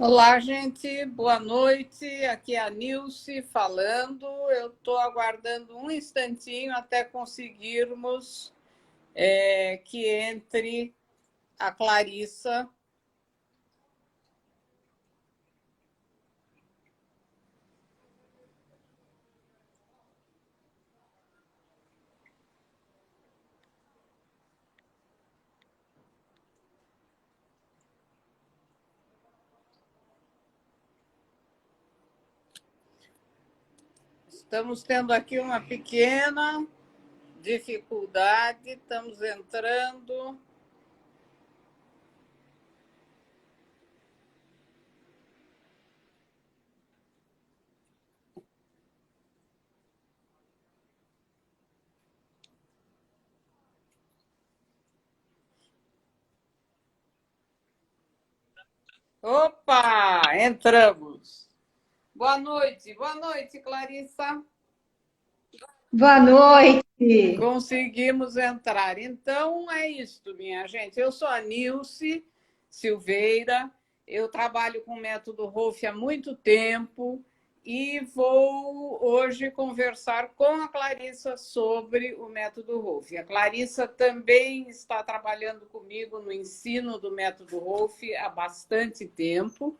Olá, gente, boa noite. Aqui é a Nilce falando. Eu estou aguardando um instantinho até conseguirmos que entre a Clarissa. Estamos tendo aqui uma pequena dificuldade, estamos entrando. Opa, entramos. Boa noite, Clarissa. Boa noite. Conseguimos entrar. Então, é isso, minha gente. Eu sou a Nilce Silveira, eu trabalho com o método Rolf há muito tempo e vou hoje conversar com a Clarissa sobre o método Rolf. A Clarissa também está trabalhando comigo no ensino do método Rolf há bastante tempo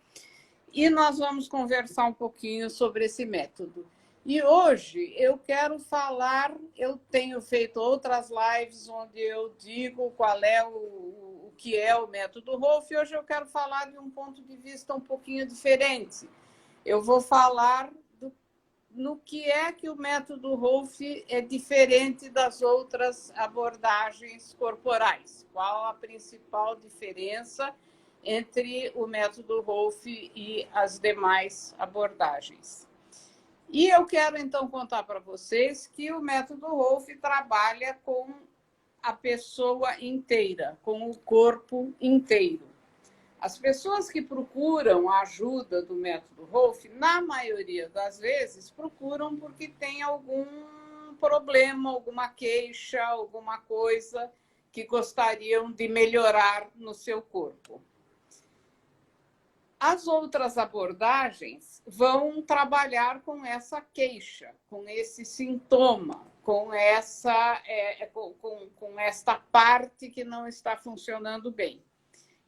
e nós vamos conversar um pouquinho sobre esse método. E hoje eu quero falar, eu tenho feito outras lives onde eu digo qual é o que é o método Rolf, e hoje eu quero falar de um ponto de vista um pouquinho diferente. Eu vou falar no que é que o método Rolf é diferente das outras abordagens corporais. Qual a principal diferença entre o método Rolf e as demais abordagens? E eu quero, então, contar para vocês que o método Rolf trabalha com a pessoa inteira, com o corpo inteiro. As pessoas que procuram a ajuda do método Rolf, na maioria das vezes, procuram porque tem algum problema, alguma queixa, alguma coisa que gostariam de melhorar no seu corpo. As outras abordagens vão trabalhar com essa queixa, com esse sintoma, com esta parte que não está funcionando bem.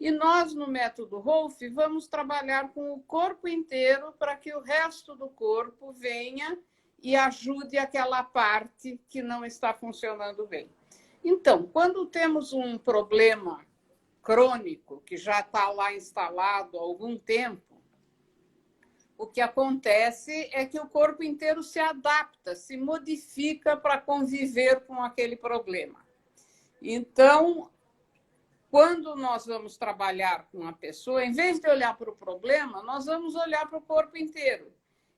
E nós, no método Rolf, vamos trabalhar com o corpo inteiro para que o resto do corpo venha e ajude aquela parte que não está funcionando bem. Então, quando temos um problema crônico, que já está lá instalado há algum tempo, o que acontece é que o corpo inteiro se adapta, se modifica para conviver com aquele problema. Então, quando nós vamos trabalhar com a pessoa, em vez de olhar para o problema, nós vamos olhar para o corpo inteiro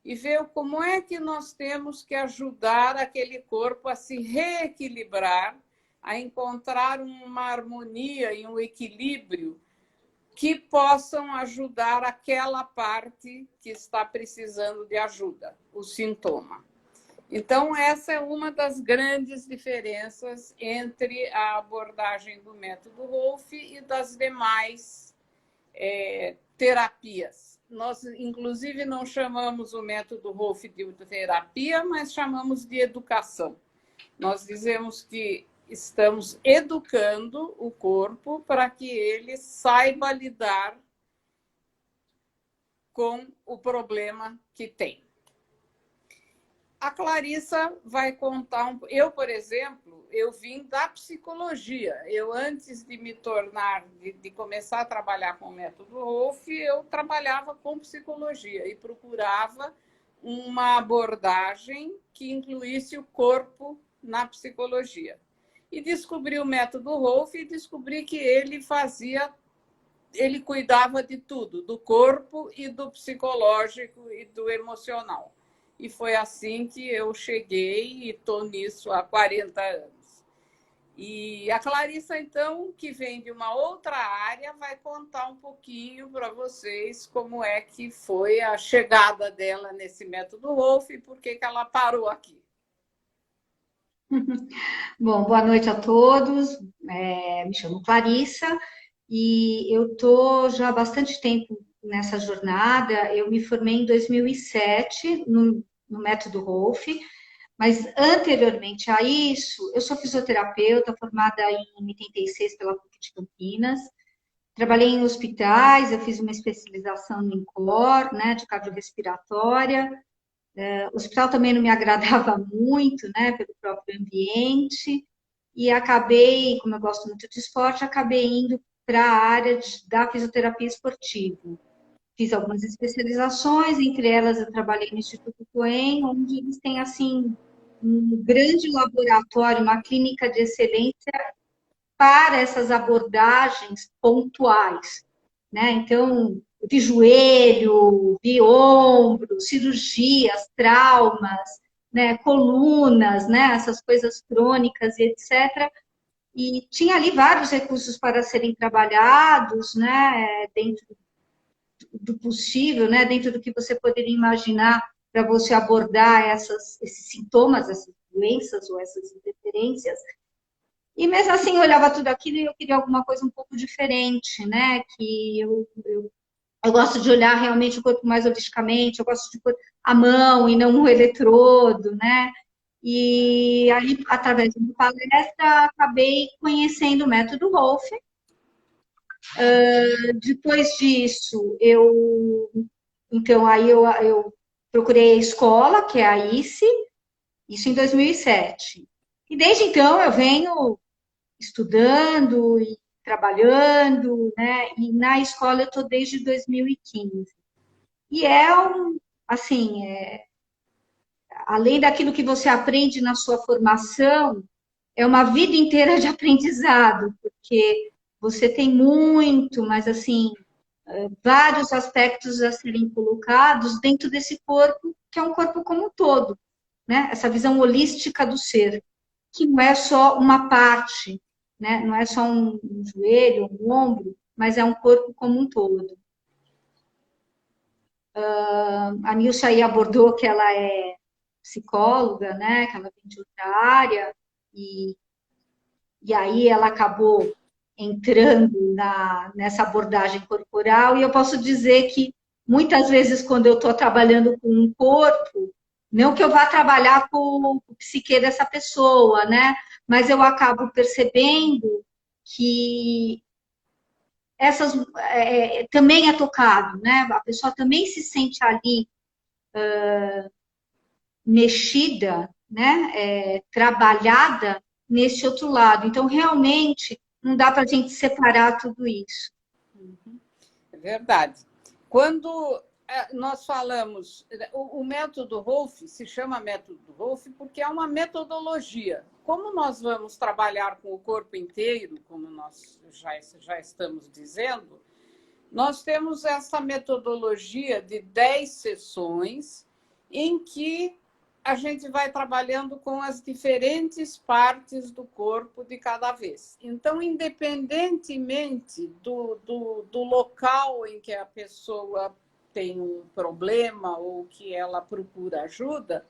e ver como é que nós temos que ajudar aquele corpo a se reequilibrar, a encontrar uma harmonia e um equilíbrio que possam ajudar aquela parte que está precisando de ajuda, o sintoma. Então, essa é uma das grandes diferenças entre a abordagem do método Rolf e das demais terapias. Nós, inclusive, não chamamos o método Rolf de terapia, mas chamamos de educação. Nós dizemos que estamos educando o corpo para que ele saiba lidar com o problema que tem. A Clarissa vai contar eu, por exemplo, eu vim da psicologia. Eu, antes de me tornar, de começar a trabalhar com o método Rolf, eu trabalhava com psicologia e procurava uma abordagem que incluísse o corpo na psicologia. E descobri o método Rolf e descobri que ele cuidava de tudo, do corpo e do psicológico e do emocional. E foi assim que eu cheguei e estou nisso há 40 anos. E a Clarissa, então, que vem de uma outra área, vai contar um pouquinho para vocês como é que foi a chegada dela nesse método Rolf e por que ela parou aqui. Bom, boa noite a todos. Me chamo Clarissa e eu estou já há bastante tempo nessa jornada. Eu me formei em 2007 no método Rolf, mas anteriormente a isso, eu sou fisioterapeuta formada em 86 pela PUC de Campinas. Trabalhei em hospitais, eu fiz uma especialização no INCOR, né, de cardiorrespiratória. O hospital também não me agradava muito, né, pelo próprio ambiente. E acabei, como eu gosto muito de esporte, acabei indo para a área da fisioterapia esportiva. Fiz algumas especializações, entre elas eu trabalhei no Instituto Coen, onde eles têm, assim, um grande laboratório, uma clínica de excelência para essas abordagens pontuais, né? Então, eu vi joelho, vi ombro, cirurgias, traumas, né? Colunas, né? Essas coisas crônicas e etc. E tinha ali vários recursos para serem trabalhados, né? Dentro do possível, né? Dentro do que você poderia imaginar para você abordar esses sintomas, essas doenças ou essas interferências. E mesmo assim, eu olhava tudo aquilo e eu queria alguma coisa um pouco diferente, né? Que eu gosto de olhar realmente o corpo mais holisticamente, eu gosto de pôr a mão e não o eletrodo, né? E aí, através de uma palestra, acabei conhecendo o método Rolf. Depois disso, então, aí eu procurei a escola, que é a ICE, isso em 2007. E desde então eu venho estudando e trabalhando, né? E na escola eu estou desde 2015. E assim, além daquilo que você aprende na sua formação, é uma vida inteira de aprendizado, porque você tem muito, mas assim, vários aspectos a serem colocados dentro desse corpo, que é um corpo como um todo, né? Essa visão holística do ser, que não é só uma parte, né? Não é só um joelho, um ombro, mas é um corpo como um todo. A Nilce aí abordou que ela é psicóloga, né? Que ela vem de outra área, e aí ela acabou entrando nessa abordagem corporal, e eu posso dizer que muitas vezes, quando eu estou trabalhando com um corpo, não que eu vá trabalhar com o psique dessa pessoa, né? Mas eu acabo percebendo que também é tocado, né? A pessoa também se sente ali mexida, né? Trabalhada nesse outro lado. Então, realmente, não dá para a gente separar tudo isso. É verdade. Quando nós falamos, o método Rolf se chama método Rolf porque é uma metodologia. Como nós vamos trabalhar com o corpo inteiro, como nós já estamos dizendo, nós temos essa metodologia de 10 sessões em que a gente vai trabalhando com as diferentes partes do corpo de cada vez. Então, independentemente do local em que a pessoa tem um problema ou que ela procura ajuda,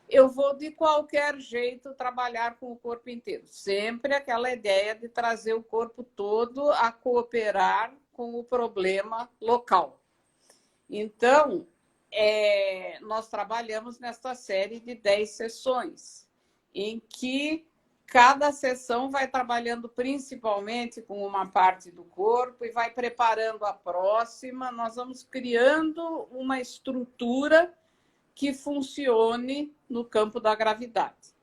eu vou, de qualquer jeito, trabalhar com o corpo inteiro. Sempre aquela ideia de trazer o corpo todo a cooperar com o problema local. Então, nós trabalhamos nesta série de 10 sessões, em que cada sessão vai trabalhando principalmente com uma parte do corpo e vai preparando a próxima. Nós vamos criando uma estrutura que funcione no campo da gravidade.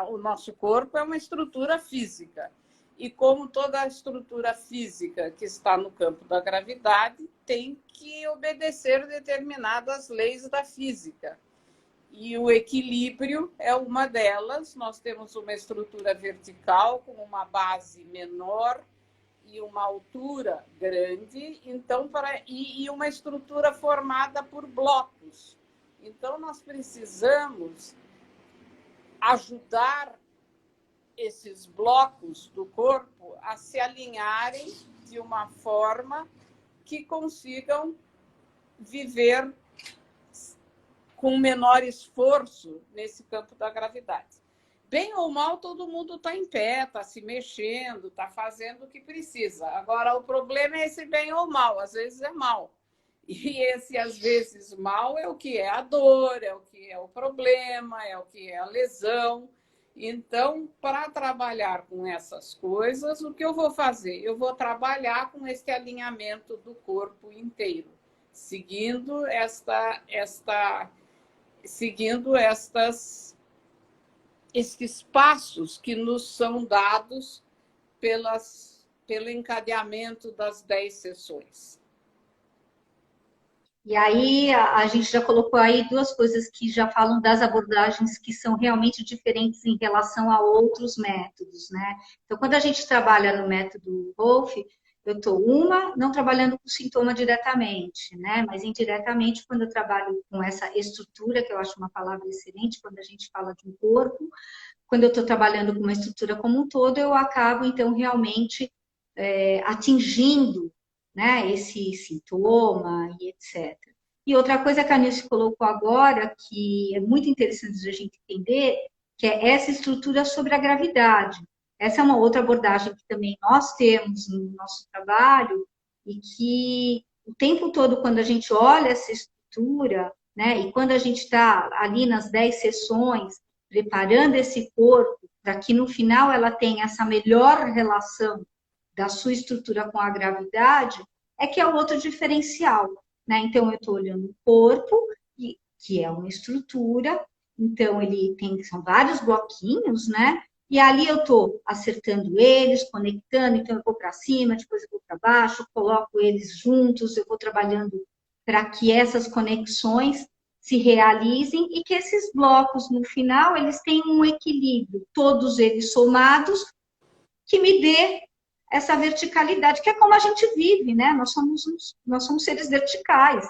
O nosso corpo é uma estrutura física. E como toda a estrutura física que está no campo da gravidade tem que obedecer determinadas leis da física. E o equilíbrio é uma delas. Nós temos uma estrutura vertical com uma base menor e uma altura grande, então e uma estrutura formada por blocos. Então, nós precisamos ajudar esses blocos do corpo a se alinharem de uma forma que consigam viver com menor esforço nesse campo da gravidade. Bem ou mal, todo mundo está em pé, está se mexendo, está fazendo o que precisa. Agora, o problema é esse bem ou mal, às vezes é mal. E esse, às vezes, mal é o que é a dor, é o que é o problema, é o que é a lesão. Então, para trabalhar com essas coisas, o que eu vou fazer? Eu vou trabalhar com esse alinhamento do corpo inteiro, seguindo estes passos que nos são dados pelo encadeamento das 10 sessões. E aí a gente já colocou aí duas coisas que já falam das abordagens que são realmente diferentes em relação a outros métodos, né? Então, quando a gente trabalha no método Wolff, eu estou não trabalhando com sintoma diretamente, né? Mas indiretamente, quando eu trabalho com essa estrutura, que eu acho uma palavra excelente, quando a gente fala de um corpo, quando eu estou trabalhando com uma estrutura como um todo, eu acabo, então, realmente atingindo, né, esse sintoma e etc. E outra coisa que a Nilce colocou agora, que é muito interessante de a gente entender, que é essa estrutura sobre a gravidade. Essa é uma outra abordagem que também nós temos no nosso trabalho e que o tempo todo, quando a gente olha essa estrutura, né, e quando a gente está ali nas 10 sessões, preparando esse corpo, para que no final ela tenha essa melhor relação da sua estrutura com a gravidade, é que é o outro diferencial, né? Então, eu estou olhando o corpo, que é uma estrutura, então são vários bloquinhos, né? E ali eu estou acertando eles, conectando, então eu vou para cima, depois eu vou para baixo, coloco eles juntos, eu vou trabalhando para que essas conexões se realizem e que esses blocos, no final, eles tenham um equilíbrio, todos eles somados, que me dê essa verticalidade, que é como a gente vive, né? Nós somos seres verticais,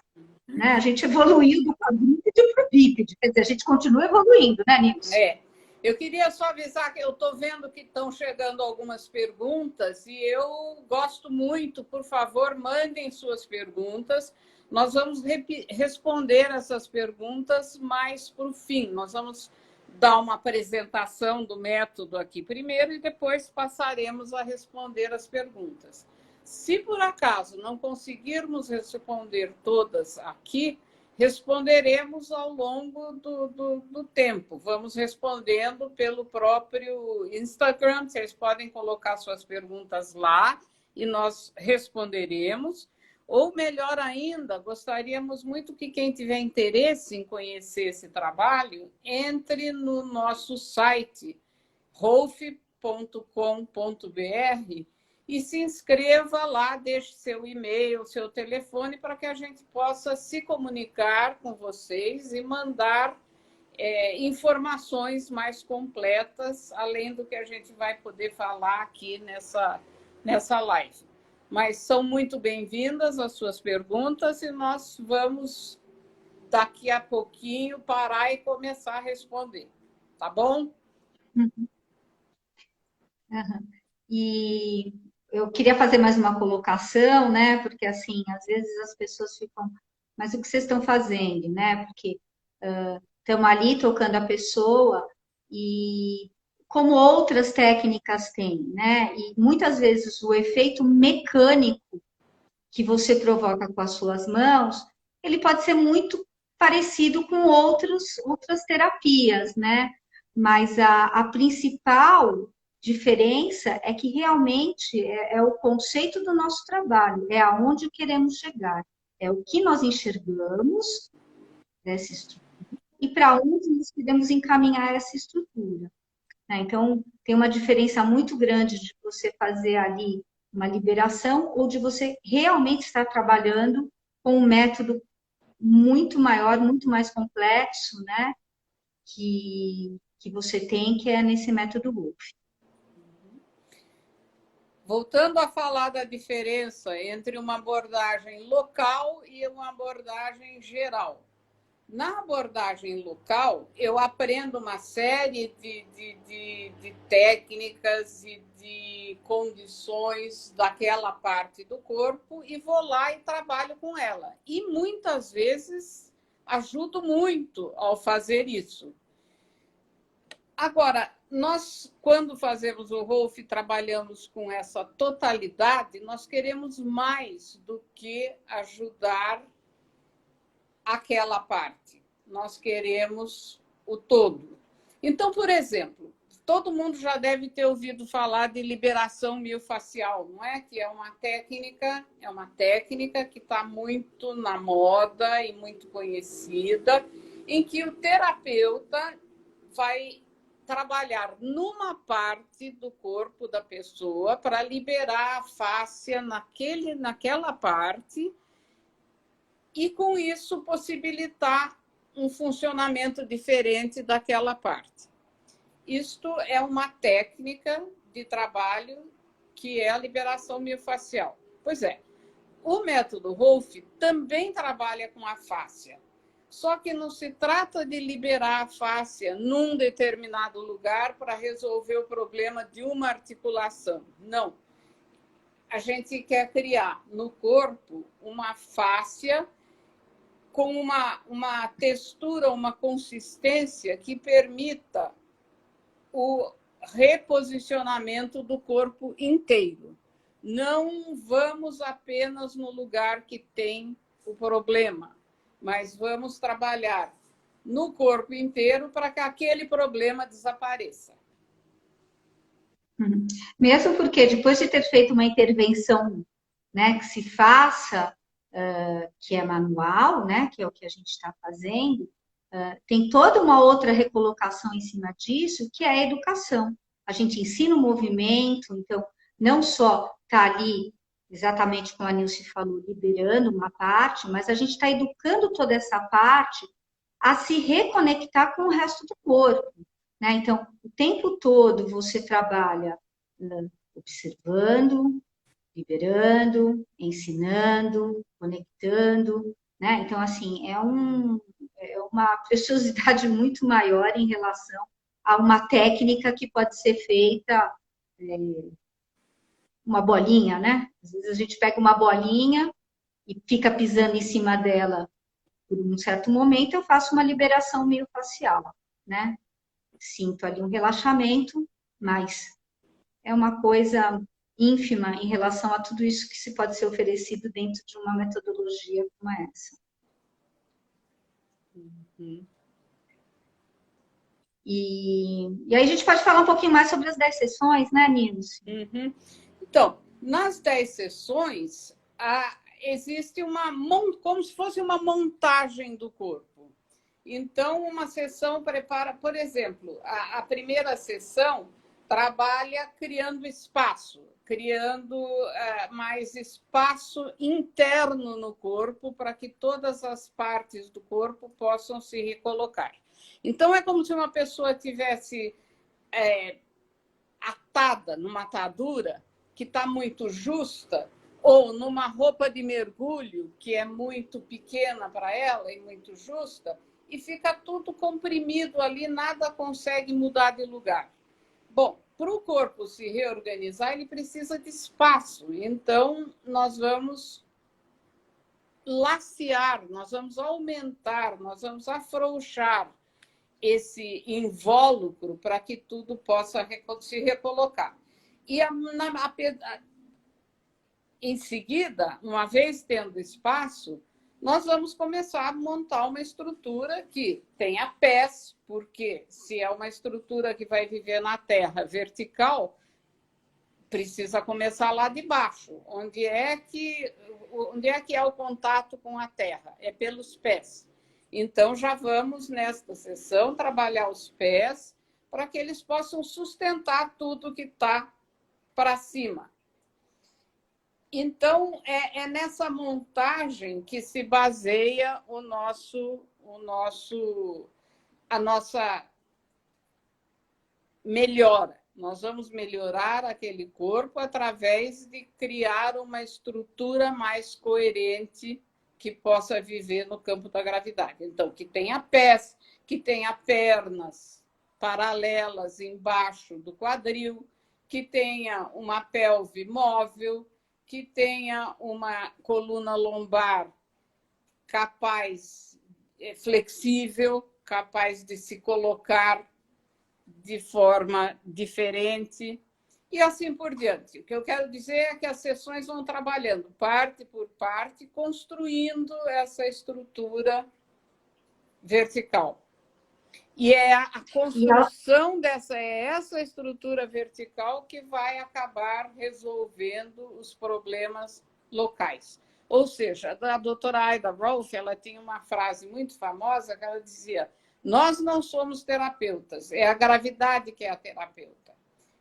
né? A gente evoluiu do quadrúpede para o bípede, quer dizer, a gente continua evoluindo, né, Nilce? Eu queria só avisar que eu estou vendo que estão chegando algumas perguntas e eu gosto muito, por favor, mandem suas perguntas. Nós vamos responder essas perguntas mais para o fim. Nós vamos dar uma apresentação do método aqui primeiro e depois passaremos a responder as perguntas. Se por acaso não conseguirmos responder todas aqui, responderemos ao longo do tempo. Vamos respondendo pelo próprio Instagram. Vocês podem colocar suas perguntas lá e nós responderemos. Ou, melhor ainda, gostaríamos muito que quem tiver interesse em conhecer esse trabalho, entre no nosso site, wolff.com.br, e se inscreva lá, deixe seu e-mail, seu telefone, para que a gente possa se comunicar com vocês e mandar informações mais completas, além do que a gente vai poder falar aqui nessa live. Mas são muito bem-vindas as suas perguntas e nós vamos, daqui a pouquinho, parar e começar a responder. Tá bom? Uhum. E eu queria fazer mais uma colocação, né? Porque, assim, às vezes as pessoas ficam, mas o que vocês estão fazendo, né? Porque estamos ali tocando a pessoa e como outras técnicas têm, né? E muitas vezes o efeito mecânico que você provoca com as suas mãos, ele pode ser muito parecido com outras terapias, né? Mas a principal diferença é que realmente é o conceito do nosso trabalho, é aonde queremos chegar, é o que nós enxergamos dessa estrutura e para onde nós queremos encaminhar essa estrutura. Né? Então, tem uma diferença muito grande de você fazer ali uma liberação ou de você realmente estar trabalhando com um método muito maior, muito mais complexo, né? Que você tem, que é nesse método Wolff. Voltando a falar da diferença entre uma abordagem local e uma abordagem geral. Na abordagem local, eu aprendo uma série de técnicas e de condições daquela parte do corpo e vou lá e trabalho com ela. E muitas vezes ajudo muito ao fazer isso. Agora, nós, quando fazemos o Wolff, trabalhamos com essa totalidade, nós queremos mais do que ajudar aquela parte. Nós queremos o todo. Então, por exemplo, todo mundo já deve ter ouvido falar de liberação miofascial, não é? Que é uma técnica que está muito na moda e muito conhecida, em que o terapeuta vai trabalhar numa parte do corpo da pessoa para liberar a fáscia naquela parte e, com isso, possibilitar um funcionamento diferente daquela parte. Isto é uma técnica de trabalho que é a liberação miofascial. Pois é, o método Rolf também trabalha com a fáscia, só que não se trata de liberar a fáscia num determinado lugar para resolver o problema de uma articulação. Não. A gente quer criar no corpo uma fáscia com uma textura, uma consistência que permita o reposicionamento do corpo inteiro. Não vamos apenas no lugar que tem o problema, mas vamos trabalhar no corpo inteiro para que aquele problema desapareça. Mesmo porque depois de ter feito uma intervenção, né, que se faça, que é manual, né, que é o que a gente está fazendo, tem toda uma outra recolocação em cima disso, que é a educação. A gente ensina o movimento, então, não só está ali, exatamente como a Nilce falou, liberando uma parte, mas a gente está educando toda essa parte a se reconectar com o resto do corpo, né? Então, o tempo todo você trabalha observando, liberando, ensinando, conectando, né? Então, assim, é uma preciosidade muito maior em relação a uma técnica que pode ser feita uma bolinha, né? Às vezes a gente pega uma bolinha e fica pisando em cima dela por um certo momento, eu faço uma liberação miofascial, né? Sinto ali um relaxamento, mas é uma coisa ínfima em relação a tudo isso que se pode ser oferecido dentro de uma metodologia como essa. Uhum. E aí a gente pode falar um pouquinho mais sobre as 10 sessões, né, Nilce? Uhum. Então, nas 10 sessões, existe como se fosse uma montagem do corpo. Então, uma sessão prepara, por exemplo, a primeira sessão trabalha criando espaço, criando mais espaço interno no corpo para que todas as partes do corpo possam se recolocar. Então, é como se uma pessoa tivesse atada numa atadura que está muito justa, ou numa roupa de mergulho que é muito pequena para ela e muito justa, e fica tudo comprimido ali, nada consegue mudar de lugar. Bom, para o corpo se reorganizar, ele precisa de espaço. Então, nós vamos lacear, nós vamos aumentar, nós vamos afrouxar esse invólucro para que tudo possa se recolocar. E em seguida, uma vez tendo espaço, nós vamos começar a montar uma estrutura que tenha pés, porque se é uma estrutura que vai viver na terra vertical, precisa começar lá de baixo. Onde é que é o contato com a terra? É pelos pés. Então, já vamos, nesta sessão, trabalhar os pés para que eles possam sustentar tudo que está para cima. Então, é nessa montagem que se baseia a nossa melhora. Nós vamos melhorar aquele corpo através de criar uma estrutura mais coerente que possa viver no campo da gravidade. Então, que tenha pés, que tenha pernas paralelas embaixo do quadril, que tenha uma pelve móvel, que tenha uma coluna lombar flexível, capaz de se colocar de forma diferente. e assim por diante. O que eu quero dizer é que as sessões vão trabalhando parte por parte, construindo essa estrutura vertical. E é a construção essa estrutura vertical que vai acabar resolvendo os problemas locais. Ou seja, a doutora Aida Rolf, ela tinha uma frase muito famosa que ela dizia: nós não somos terapeutas, é a gravidade que é a terapeuta.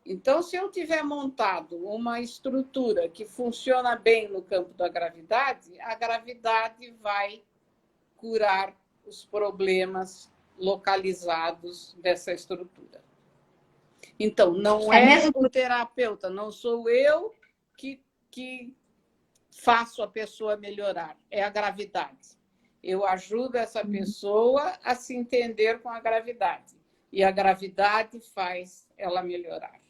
Então, se eu tiver montado uma estrutura que funciona bem no campo da gravidade, a gravidade vai curar os problemas localizados dessa estrutura. Então, não é o terapeuta, não sou eu que faço a pessoa melhorar, é a gravidade. Eu ajudo essa pessoa a se entender com a gravidade, e a gravidade faz ela melhorar.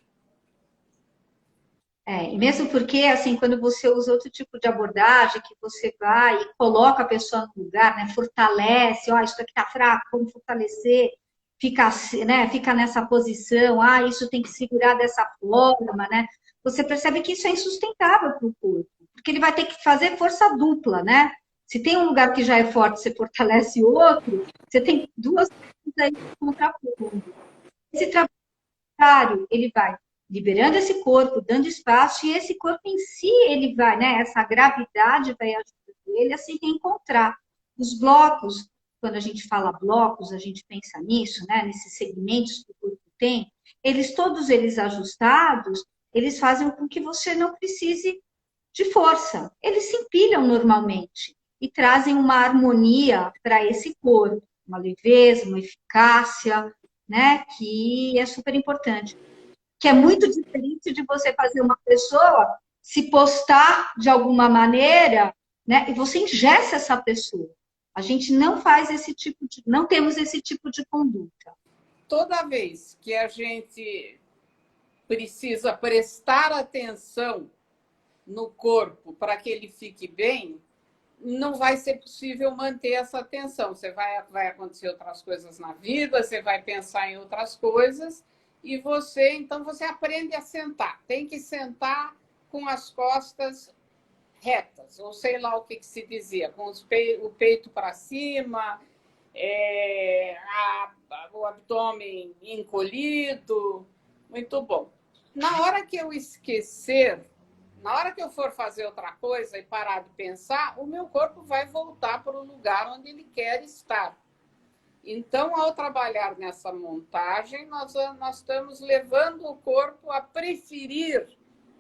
E mesmo porque, assim, quando você usa outro tipo de abordagem, que você vai e coloca a pessoa no lugar, né, fortalece, ó, isso aqui tá fraco, vamos fortalecer, fica, né, fica nessa posição, isso tem que segurar dessa forma, né, você percebe que isso é insustentável para o corpo, porque ele vai ter que fazer força dupla, né, se tem um lugar que já é forte, você fortalece outro, você tem duas coisas aí contrapondo. Esse trabalho, ele vai liberando esse corpo, dando espaço, e esse corpo em si, ele vai, né? Essa gravidade vai ajudando ele a se reencontrar. Os blocos, quando a gente fala blocos, a gente pensa nisso, né? Nesses segmentos que o corpo tem, todos eles ajustados, eles fazem com que você não precise de força. Eles se empilham normalmente e trazem uma harmonia para esse corpo, uma leveza, uma eficácia, né? Que é super importante. Que é muito diferente de você fazer uma pessoa se postar de alguma maneira, né? E você engessa essa pessoa. A gente não faz não temos esse tipo de conduta. Toda vez que a gente precisa prestar atenção no corpo para que ele fique bem, não vai ser possível manter essa atenção. Vai acontecer outras coisas na vida, você vai pensar em outras coisas, e então você aprende a sentar. Tem que sentar com as costas retas, ou sei lá o que se dizia, com o peito para cima, o abdômen encolhido. Muito bom. Na hora que eu esquecer, na hora que eu for fazer outra coisa e parar de pensar, o meu corpo vai voltar para o lugar onde ele quer estar. Então, ao trabalhar nessa montagem, nós estamos levando o corpo a preferir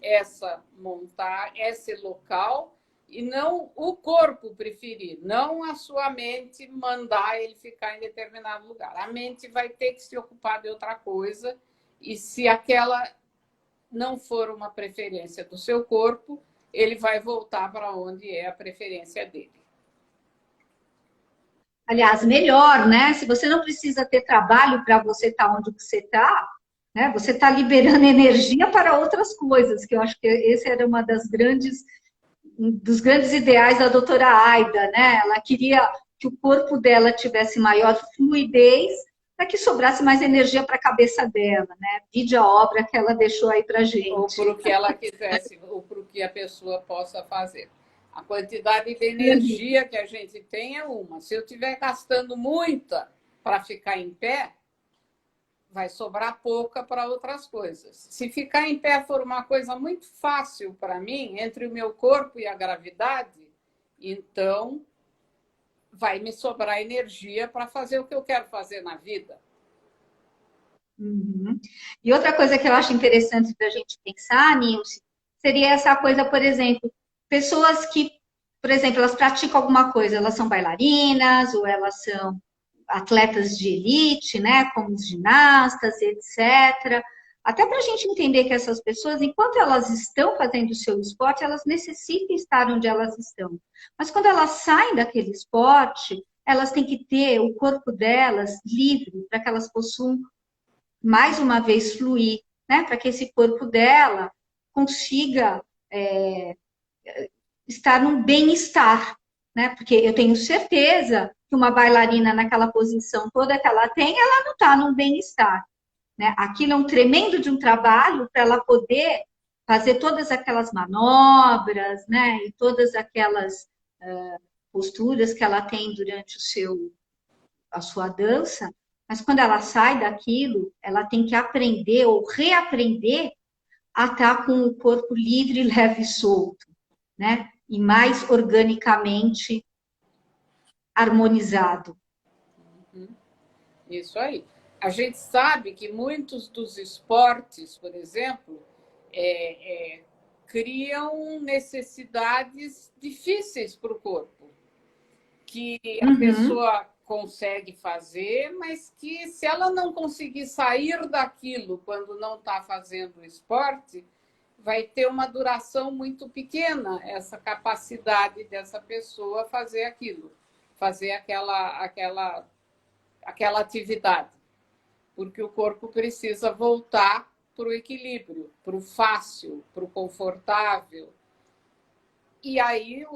esse local, e não o corpo preferir, não a sua mente mandar ele ficar em determinado lugar. A mente vai ter que se ocupar de outra coisa, e se aquela não for uma preferência do seu corpo, ele vai voltar para onde é a preferência dele. Aliás, melhor, né? Se você não precisa ter trabalho para você estar onde você está, né? Você está liberando energia para outras coisas, que eu acho que esse era dos grandes ideais da doutora Aida, né? Ela queria que o corpo dela tivesse maior fluidez para que sobrasse mais energia para a cabeça dela, né? Vide a obra que ela deixou aí para gente. Ou para o que ela quisesse, ou para o que a pessoa possa fazer. A quantidade de energia que a gente tem é uma. Se eu estiver gastando muita para ficar em pé, vai sobrar pouca para outras coisas. Se ficar em pé for uma coisa muito fácil para mim, entre o meu corpo e a gravidade, então vai me sobrar energia para fazer o que eu quero fazer na vida. Uhum. E outra coisa que eu acho interessante para a gente pensar, Nilce, seria essa coisa, por exemplo, pessoas que, por exemplo, elas praticam alguma coisa, elas são bailarinas ou elas são atletas de elite, né, como os ginastas, etc. Até para a gente entender que essas pessoas, enquanto elas estão fazendo o seu esporte, elas necessitam estar onde elas estão. Mas quando elas saem daquele esporte, elas têm que ter o corpo delas livre para que elas possam mais uma vez fluir, né? Para que esse corpo dela consiga estar num bem-estar, né? Porque eu tenho certeza que uma bailarina naquela posição toda que ela tem, ela não está num bem-estar. né? Aquilo é um tremendo de um trabalho para ela poder fazer todas aquelas manobras, né? E todas aquelas posturas que ela tem durante a sua dança, mas quando ela sai daquilo, ela tem que aprender ou reaprender a estar com o corpo livre, leve e solto, né? E mais organicamente harmonizado. Isso aí. A gente sabe que muitos dos esportes, por exemplo, criam necessidades difíceis para o corpo, que a pessoa consegue fazer, mas que se ela não conseguir sair daquilo quando não está fazendo o esporte, vai ter uma duração muito pequena essa capacidade dessa pessoa fazer aquilo, fazer aquela atividade, porque o corpo precisa voltar para o equilíbrio, para o fácil, para o confortável. E aí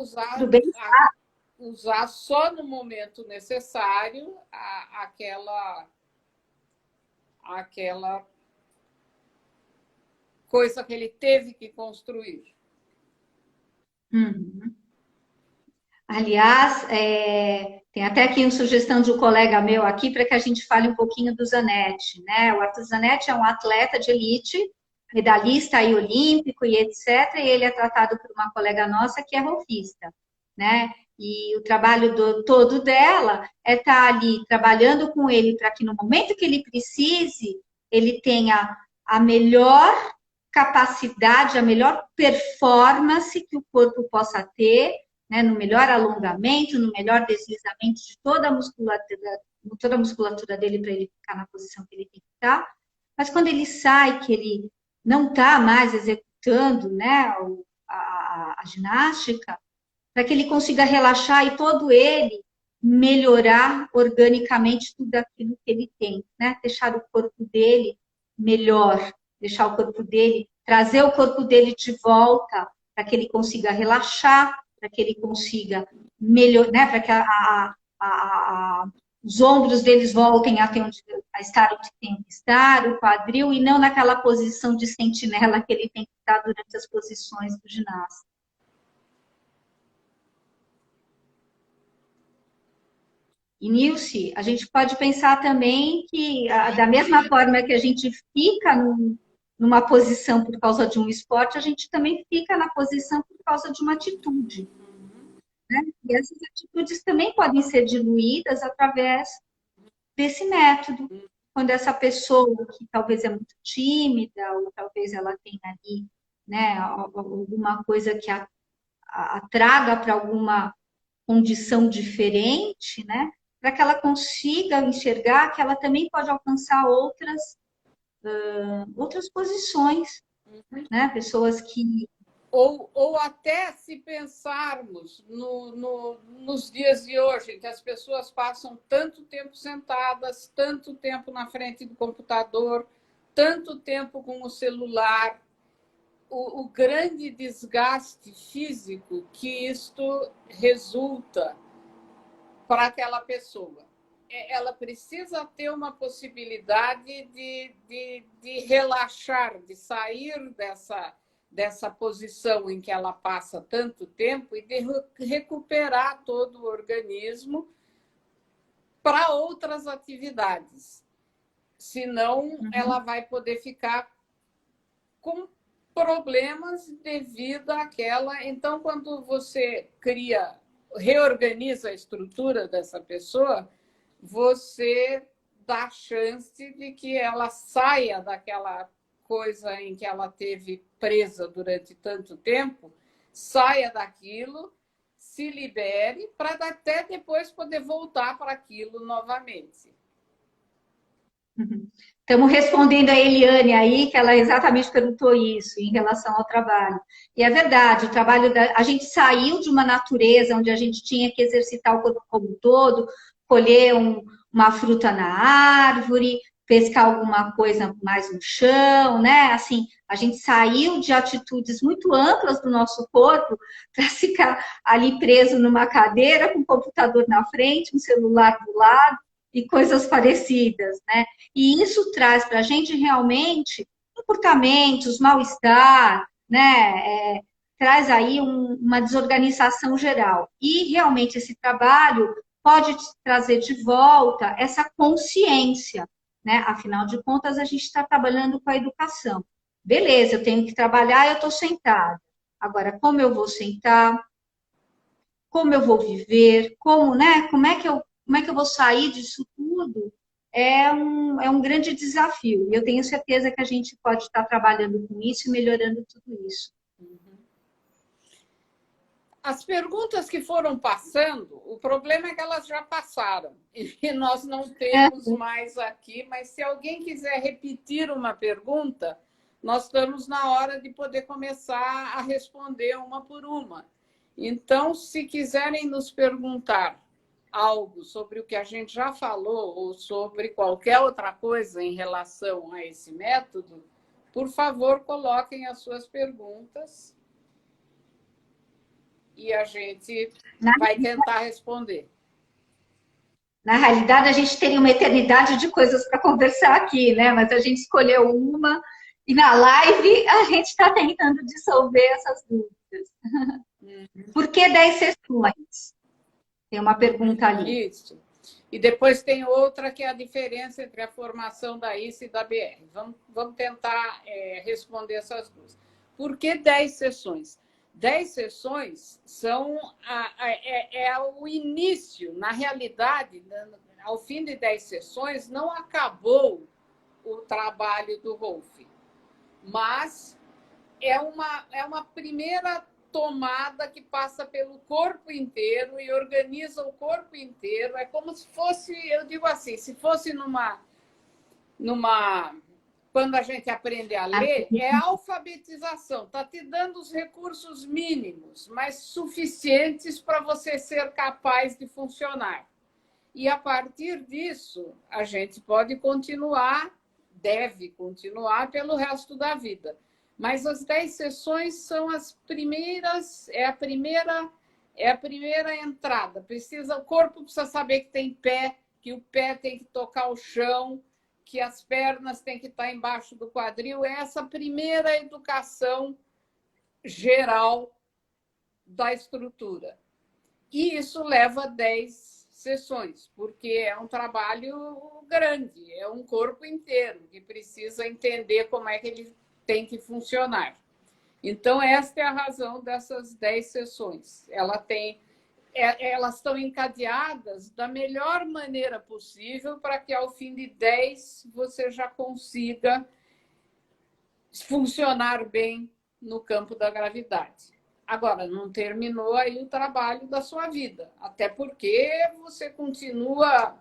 usar só no momento necessário aquela coisa que ele teve que construir. Aliás, tem até aqui uma sugestão de um colega meu aqui para que a gente fale um pouquinho do Zanetti, né? O Arthur Zanetti é um atleta de elite, medalhista aí olímpico e etc. E ele é tratado por uma colega nossa que é rolfista, né? E o trabalho todo dela é estar ali trabalhando com ele para que no momento que ele precise, ele tenha a melhor capacidade, a melhor performance que o corpo possa ter, né, no melhor alongamento, no melhor deslizamento de toda a musculatura dele para ele ficar na posição que ele tem que estar. Mas quando ele sai, que ele não está mais executando, né, a ginástica, para que ele consiga relaxar e todo ele melhorar organicamente tudo aquilo que ele tem, né? Deixar o corpo dele melhor, deixar o corpo dele, trazer o corpo dele de volta para que ele consiga relaxar, para que ele consiga melhorar, né? Para que os ombros deles voltem a estar onde tem que estar, o quadril, e não naquela posição de sentinela que ele tem que estar durante as posições do ginasta. E, Nilce, a gente pode pensar também que, da mesma forma que a gente fica numa posição por causa de um esporte, a gente também fica na posição por causa de uma atitude. Né? E essas atitudes também podem ser diluídas através desse método. Quando essa pessoa, que talvez é muito tímida, ou talvez ela tenha ali, né, alguma coisa que a traga para alguma condição diferente, né? Para que ela consiga enxergar que ela também pode alcançar outras posições, né? Pessoas que... Ou até se pensarmos nos dias de hoje, que as pessoas passam tanto tempo sentadas, tanto tempo na frente do computador, tanto tempo com o celular, o grande desgaste físico que isto resulta para aquela pessoa. Ela precisa ter uma possibilidade de relaxar, de sair dessa posição em que ela passa tanto tempo e de recuperar todo o organismo para outras atividades. Senão, ela vai poder ficar com problemas devido àquela... Então, quando você reorganiza a estrutura dessa pessoa, você dá a chance de que ela saia daquela coisa em que ela teve presa durante tanto tempo, saia daquilo, se libere, para até depois poder voltar para aquilo novamente. Estamos respondendo a Eliane aí, que ela exatamente perguntou isso em relação ao trabalho. E é verdade, o trabalho a gente saiu de uma natureza onde a gente tinha que exercitar o corpo como um todo, colher uma fruta na árvore, pescar alguma coisa mais no chão, né? Assim, a gente saiu de atitudes muito amplas do nosso corpo para ficar ali preso numa cadeira com o computador na frente, um celular do lado, e coisas parecidas, né? E isso traz para a gente realmente comportamentos, mal-estar, né? Traz aí uma desorganização geral. E realmente esse trabalho pode trazer de volta essa consciência, né? Afinal de contas, a gente está trabalhando com a educação. Beleza, eu tenho que trabalhar, eu estou sentada. Agora, como eu vou sentar? Como eu vou viver? Como, né? Como é que eu vou sair disso tudo? É um grande desafio. E eu tenho certeza que a gente pode estar trabalhando com isso e melhorando tudo isso. As perguntas que foram passando, o problema é que elas já passaram e nós não temos mais aqui, mas se alguém quiser repetir uma pergunta, nós estamos na hora de poder começar a responder uma por uma. Então, se quiserem nos perguntar algo sobre o que a gente já falou ou sobre qualquer outra coisa em relação a esse método, por favor, coloquem as suas perguntas e a gente vai tentar responder. Na realidade, a gente teria uma eternidade de coisas para conversar aqui, né? Mas a gente escolheu uma e na live a gente está tentando dissolver essas dúvidas. Por que 10 sessões? Tem uma pergunta ali. Isso. E depois tem outra que é a diferença entre a formação da ICE e da BR. Vamos tentar responder essas duas. Por que 10 sessões? 10 sessões são o início. Na realidade, ao fim de 10 sessões, não acabou o trabalho do Rolf, mas é uma primeira tomada que passa pelo corpo inteiro e organiza o corpo inteiro. É como se fosse, eu digo assim, se fosse quando a gente aprende a ler, é alfabetização. Está te dando os recursos mínimos, mas suficientes para você ser capaz de funcionar. E, a partir disso, a gente pode continuar, deve continuar pelo resto da vida. Mas as 10 sessões são as primeiras, é a primeira entrada. O corpo precisa saber que tem pé, que o pé tem que tocar o chão, que as pernas têm que estar embaixo do quadril. É essa primeira educação geral da estrutura. E isso leva 10 sessões, porque é um trabalho grande, é um corpo inteiro que precisa entender como é que ele tem que funcionar. Então, esta é a razão dessas 10 sessões. Elas estão encadeadas da melhor maneira possível para que, ao fim de 10, você já consiga funcionar bem no campo da gravidade. Agora, não terminou aí o trabalho da sua vida, até porque você continua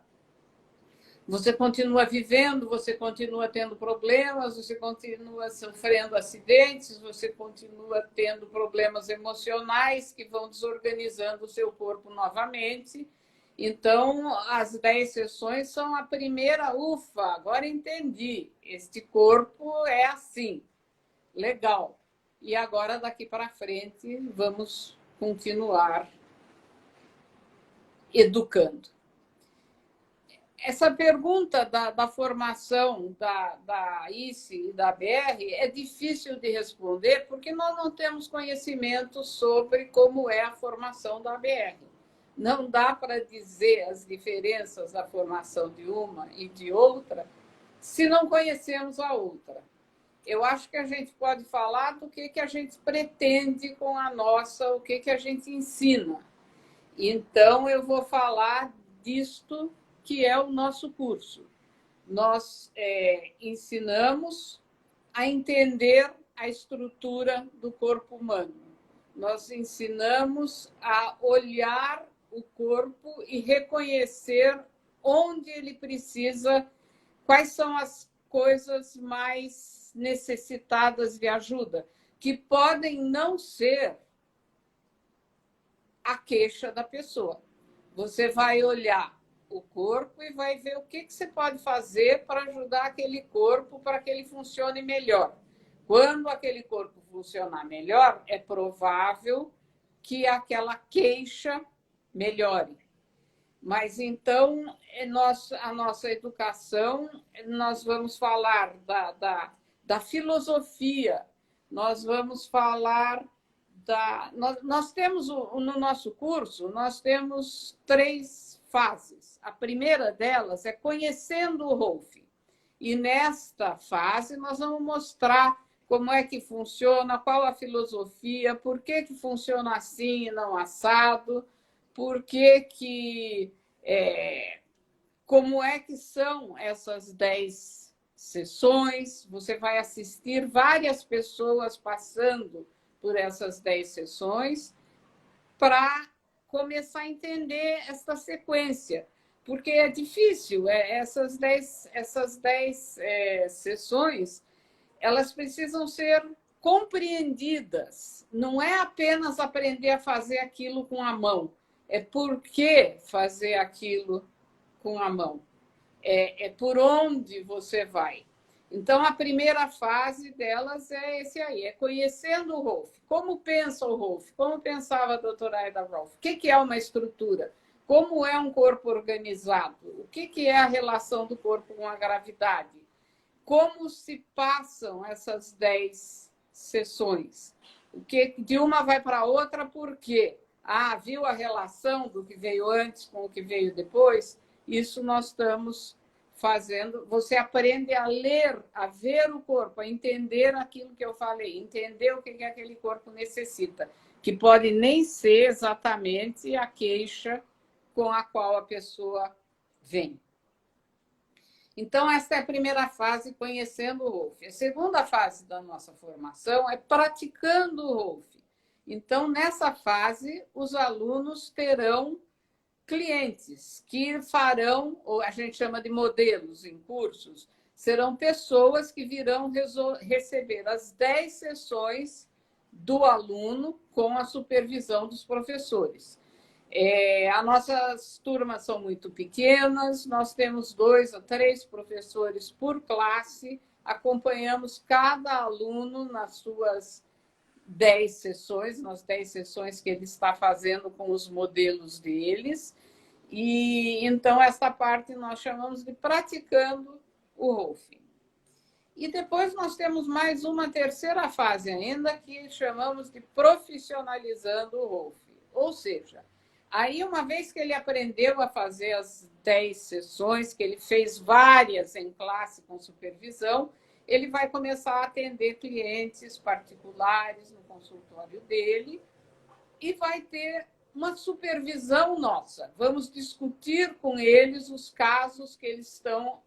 vivendo, você continua tendo problemas, você continua sofrendo acidentes, você continua tendo problemas emocionais que vão desorganizando o seu corpo novamente. Então, as 10 sessões são a primeira, ufa, agora entendi, este corpo é assim, legal. E agora, daqui para frente, vamos continuar educando. Essa pergunta da formação da ICE e da BR é difícil de responder porque nós não temos conhecimento sobre como é a formação da BR. Não dá para dizer as diferenças da formação de uma e de outra se não conhecemos a outra. Eu acho que a gente pode falar do que a gente pretende com a nossa, o que a gente ensina. Então, eu vou falar disto que é o nosso curso. Nós ensinamos a entender a estrutura do corpo humano. Nós ensinamos a olhar o corpo e reconhecer onde ele precisa, quais são as coisas mais necessitadas de ajuda, que podem não ser a queixa da pessoa. Você vai olhar o corpo e vai ver o que você pode fazer para ajudar aquele corpo para que ele funcione melhor. Quando aquele corpo funcionar melhor, é provável que aquela queixa melhore. Mas então, a nossa educação, nós vamos falar da filosofia, nós vamos falar nós temos no nosso curso, nós temos 3 fases. A primeira delas é conhecendo o Rolf. E nesta fase nós vamos mostrar como é que funciona, qual a filosofia, por que funciona assim e não assado, por que como é que são essas 10 sessões. Você vai assistir várias pessoas passando por essas 10 sessões para começar a entender esta sequência, porque é difícil. Essas 10 sessões, elas precisam ser compreendidas. Não é apenas aprender a fazer aquilo com a mão, é por que fazer aquilo com a mão, é por onde você vai. Então, a primeira fase delas é esse aí, é conhecendo o Rolf. Como pensa o Rolf? Como pensava a doutora Aida Rolf? O que é uma estrutura? Como é um corpo organizado? O que é a relação do corpo com a gravidade? Como se passam essas 10 sessões? De uma vai para a outra, por quê? Viu a relação do que veio antes com o que veio depois? Isso nós estamos fazendo. Você aprende a ler, a ver o corpo, a entender aquilo que eu falei, entender o que aquele corpo necessita, que pode nem ser exatamente a queixa com a qual a pessoa vem. Então, essa é a primeira fase, conhecendo o Rolf. A segunda fase da nossa formação é praticando o Rolf. Então, nessa fase, os alunos terão clientes que farão, ou a gente chama de modelos em cursos, serão pessoas que virão receber as 10 sessões do aluno com a supervisão dos professores. As nossas turmas são muito pequenas, nós temos 2 a 3 professores por classe, acompanhamos cada aluno nas suas 10 sessões, nas 10 sessões que ele está fazendo com os modelos deles. E então, essa parte nós chamamos de praticando o Rolf. E depois nós temos mais uma terceira fase ainda, que chamamos de profissionalizando o Rolf. Ou seja, aí uma vez que ele aprendeu a fazer as 10 sessões, que ele fez várias em classe com supervisão, ele vai começar a atender clientes particulares no consultório dele e vai ter uma supervisão nossa. Vamos discutir com eles os casos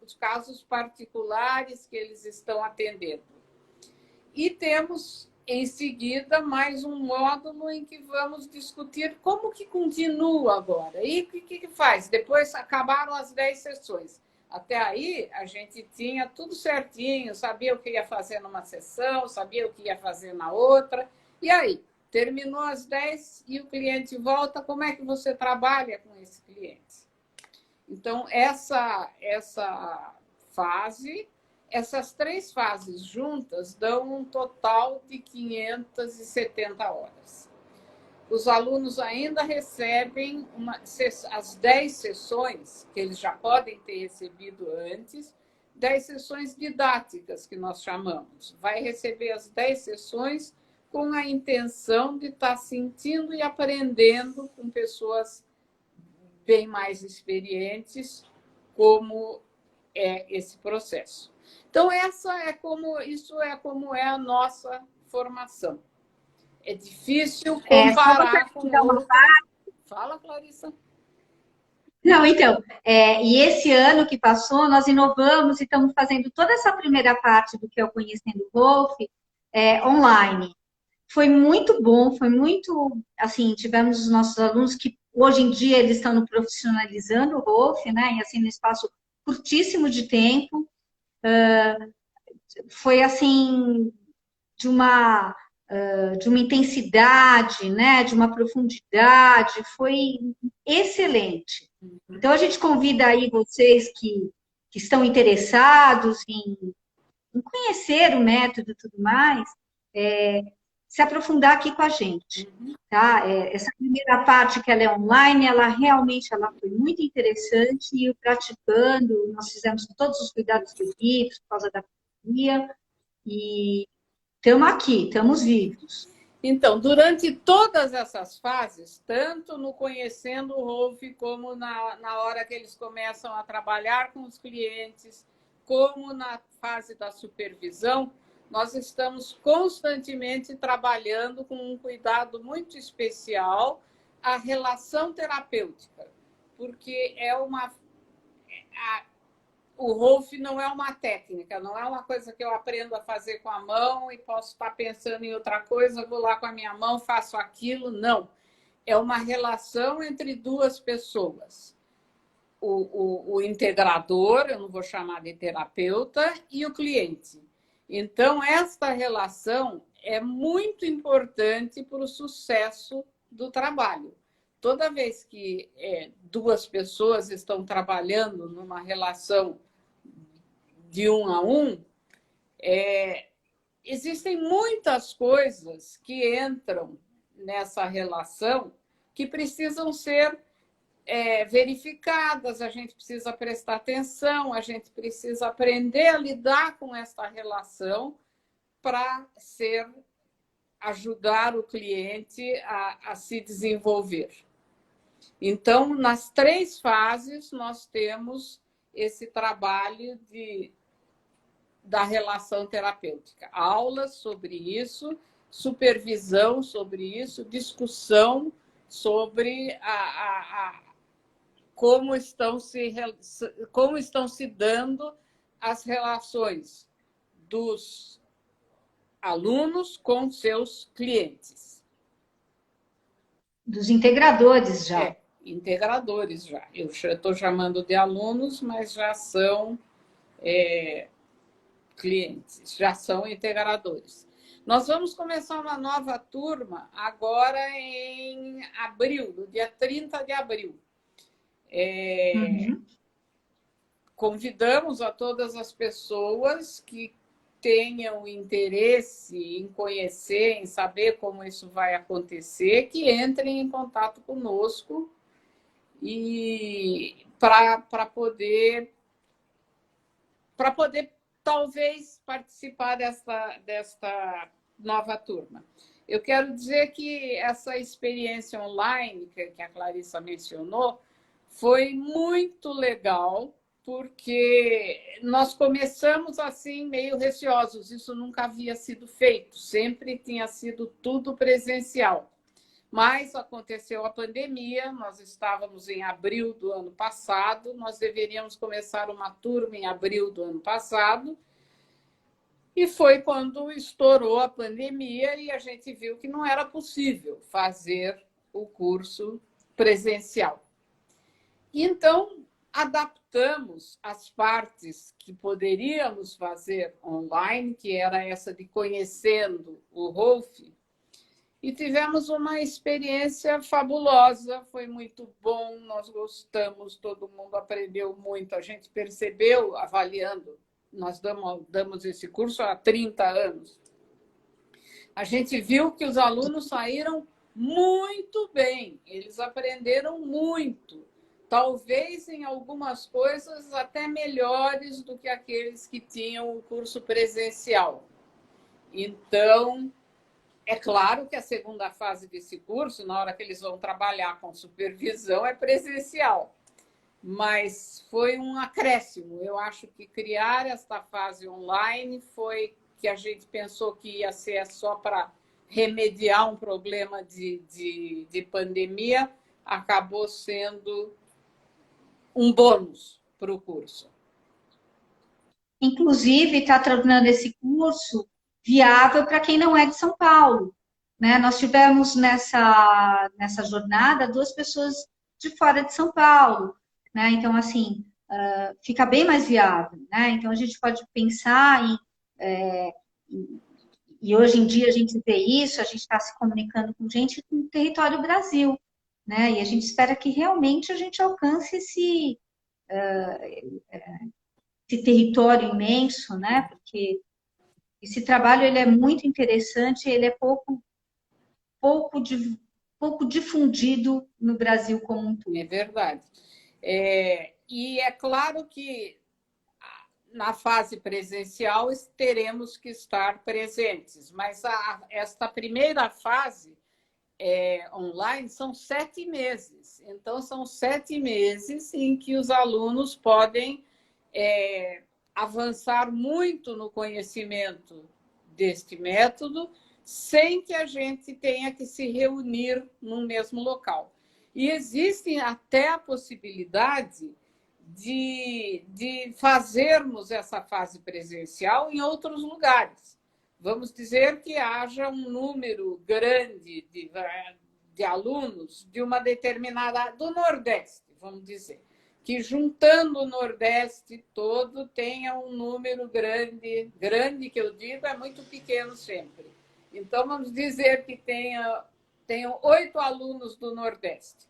os casos particulares que eles estão atendendo. E temos, em seguida, mais um módulo em que vamos discutir como que continua agora. E o que faz? Depois acabaram as 10 sessões. Até aí, a gente tinha tudo certinho, sabia o que ia fazer numa sessão, sabia o que ia fazer na outra. E aí, terminou as 10 e o cliente volta, como é que você trabalha com esse cliente? Então, essa fase, essas 3 fases juntas dão um total de 570 horas. Os alunos ainda recebem as 10 sessões, que eles já podem ter recebido antes, 10 sessões didáticas, que nós chamamos. Vai receber as 10 sessões com a intenção de estar sentindo e aprendendo com pessoas bem mais experientes como é esse processo. Então, isso é como é a nossa formação. É difícil comparar com outra. Fala, Clarissa. Não, então, e esse ano que passou, nós inovamos e estamos fazendo toda essa primeira parte do que é o Conhecendo o Rolf online. Foi muito bom, foi muito, assim, tivemos os nossos alunos que hoje em dia eles estão no profissionalizando o Rolf, né, e assim, no espaço curtíssimo de tempo. Foi, assim, de uma intensidade, né, de uma profundidade, foi excelente. Então, a gente convida aí vocês que estão interessados em conhecer o método e tudo mais, se aprofundar aqui com a gente. Tá? Essa primeira parte, que ela é online, ela realmente ela foi muito interessante, e o praticando, nós fizemos com todos os cuidados devidos, por causa da pandemia, e estamos aqui, estamos vivos. Então, durante todas essas fases, tanto no Conhecendo o Rolf, como na hora que eles começam a trabalhar com os clientes, como na fase da supervisão, nós estamos constantemente trabalhando com um cuidado muito especial a relação terapêutica, porque o Rolf não é uma técnica, não é uma coisa que eu aprendo a fazer com a mão e posso estar pensando em outra coisa, vou lá com a minha mão, faço aquilo. Não. É uma relação entre duas pessoas. O integrador, eu não vou chamar de terapeuta, e o cliente. Então, esta relação é muito importante para o sucesso do trabalho. Toda vez que duas pessoas estão trabalhando numa relação de um a um, existem muitas coisas que entram nessa relação que precisam ser verificadas, a gente precisa prestar atenção, a gente precisa aprender a lidar com essa relação para ajudar o cliente a se desenvolver. Então, nas 3 fases, nós temos esse trabalho da relação terapêutica. Aulas sobre isso, supervisão sobre isso, discussão sobre como estão se dando as relações dos alunos com seus clientes. Dos integradores já. Integradores já. Eu estou chamando de alunos, mas já são clientes, já são integradores. Nós vamos começar uma nova turma agora em abril, no dia 30 de abril. Convidamos a todas as pessoas que tenham interesse em conhecer, em saber como isso vai acontecer, que entrem em contato conosco e para poder talvez participar desta nova turma. Eu quero dizer que essa experiência online que a Clarissa mencionou foi muito legal, porque nós começamos assim meio receosos, isso nunca havia sido feito, sempre tinha sido tudo presencial. Mas aconteceu a pandemia, nós estávamos em abril do ano passado, nós deveríamos começar uma turma em abril do ano passado, e foi quando estourou a pandemia e a gente viu que não era possível fazer o curso presencial. Então, adaptamos as partes que poderíamos fazer online, que era essa de conhecendo o Rolf, e tivemos uma experiência fabulosa, foi muito bom, nós gostamos, todo mundo aprendeu muito, a gente percebeu, avaliando, nós damos esse curso há 30 anos, a gente viu que os alunos saíram muito bem, eles aprenderam muito, talvez em algumas coisas até melhores do que aqueles que tinham o curso presencial. Então, é claro que a segunda fase desse curso, na hora que eles vão trabalhar com supervisão, é presencial. Mas foi um acréscimo. Eu acho que criar esta fase online foi que a gente pensou que ia ser só para remediar um problema de pandemia, acabou sendo um bônus para o curso. Inclusive, está tornando esse curso viável para quem não é de São Paulo. Né? Nós tivemos nessa jornada 2 pessoas de fora de São Paulo. Né? Então, assim, fica bem mais viável. Né? Então, a gente pode pensar e hoje em dia a gente vê isso, a gente está se comunicando com gente do território Brasil. Né? E a gente espera que realmente a gente alcance esse território imenso, né? Porque Esse trabalho ele é muito interessante, ele é pouco difundido no Brasil como um todo. É verdade. E é claro que na fase presencial teremos que estar presentes, mas esta primeira fase online são 7 meses. Então, são 7 meses em que os alunos podem avançar muito no conhecimento deste método, sem que a gente tenha que se reunir no mesmo local. E existe até a possibilidade de fazermos essa fase presencial em outros lugares. Vamos dizer que haja um número grande de alunos de uma determinada... do Nordeste, vamos dizer. Que juntando o Nordeste todo tenha um número grande, grande que eu digo é muito pequeno sempre. Então, vamos dizer que tenham 8 alunos do Nordeste.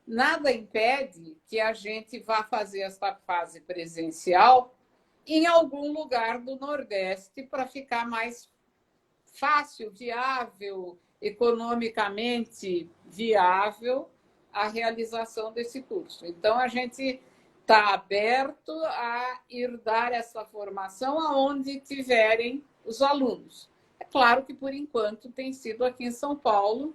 Nada impede que a gente vá fazer essa fase presencial em algum lugar do Nordeste para ficar mais fácil, viável, economicamente viável a realização desse curso. Então, a gente está aberto a ir dar essa formação aonde tiverem os alunos. É claro que, por enquanto, tem sido aqui em São Paulo,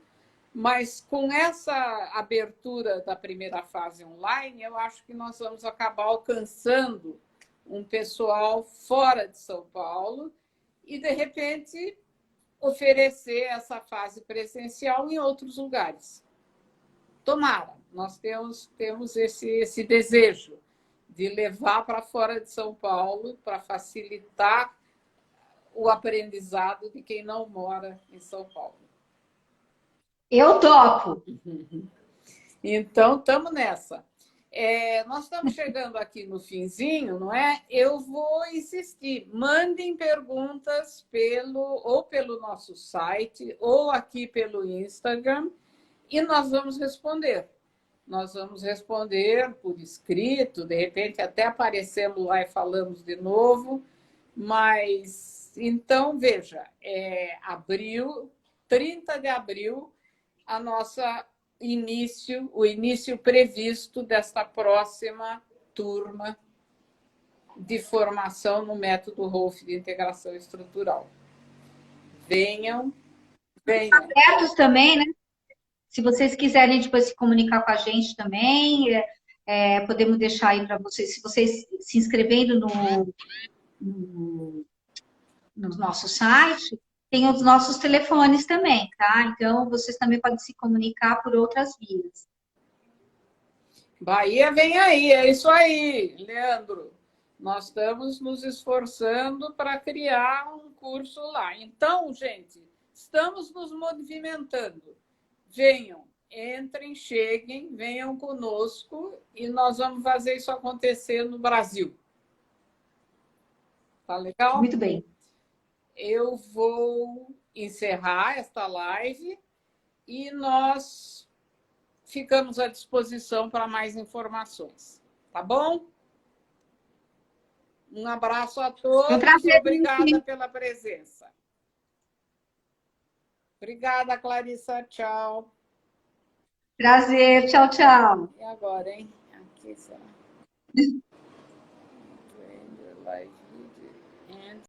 mas com essa abertura da primeira fase online, eu acho que nós vamos acabar alcançando um pessoal fora de São Paulo e, de repente, oferecer essa fase presencial em outros lugares. Tomara, nós temos esse desejo de levar para fora de São Paulo para facilitar o aprendizado de quem não mora em São Paulo. Eu topo. Então, estamos nessa. Nós estamos chegando aqui no finzinho, não é? Eu vou insistir. Mandem perguntas ou pelo nosso site, ou aqui pelo Instagram, e nós vamos responder. Nós vamos responder por escrito, de repente até aparecemos lá e falamos de novo. Mas, então, veja, abril, 30 de abril, o início previsto desta próxima turma de formação no método Rolf de integração estrutural. Venham. Abertos também, né? Se vocês quiserem depois se comunicar com a gente também, podemos deixar aí para vocês, se vocês se inscrevendo no nosso site, tem os nossos telefones também, tá? Então, vocês também podem se comunicar por outras vias. Bahia vem aí, é isso aí, Leandro. Nós estamos nos esforçando para criar um curso lá. Então, gente, estamos nos movimentando. Venham, entrem, cheguem, venham conosco e nós vamos fazer isso acontecer no Brasil. Tá legal? Muito bem. Eu vou encerrar esta live e nós ficamos à disposição para mais informações. Tá bom? Um abraço a todos e obrigada pela presença. Obrigada, Clarissa. Tchau. Prazer. Tchau, tchau. E agora, hein? Aqui será. Live.